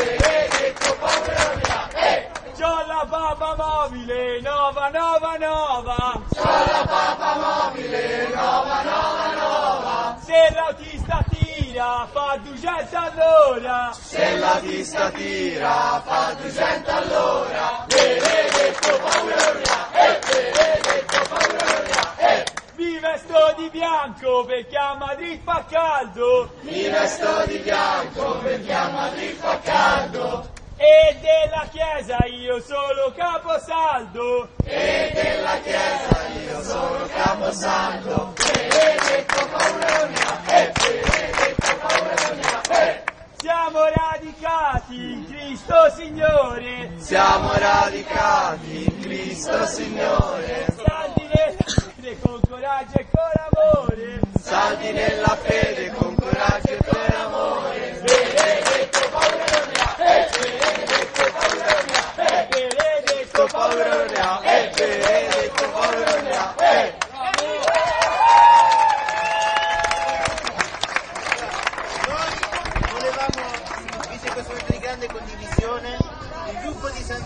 benedetto Pauronia, c'ho la papa mobile, nova, nova, nova. C'ho la papa mobile, nova, nova, nova. Se l'autista tira, fa 200 all'ora. Se l'autista tira, fa 200 all'ora. Benedetto Pauronia, benedetto Pauronia, mi vesto di bianco perché a Madrid fa caldo. Mi vesto di bianco perché a Madrid fa caldo. E della chiesa io sono caposaldo. E della chiesa io sono caposaldo. Benedetto Pauronia, benedetto Pauronia, siamo radicati in Cristo Signore. Siamo radicati in Cristo Signore. Saldi nella fede con coraggio e con amore. Saldi nella fede con coraggio e con amore. Benedetto Pauronia, benedetto Pauronia, benedetto Pauronia, benedetto Pauronia. Noi volevamo, visto questo momento di grande condivisione, il gruppo di San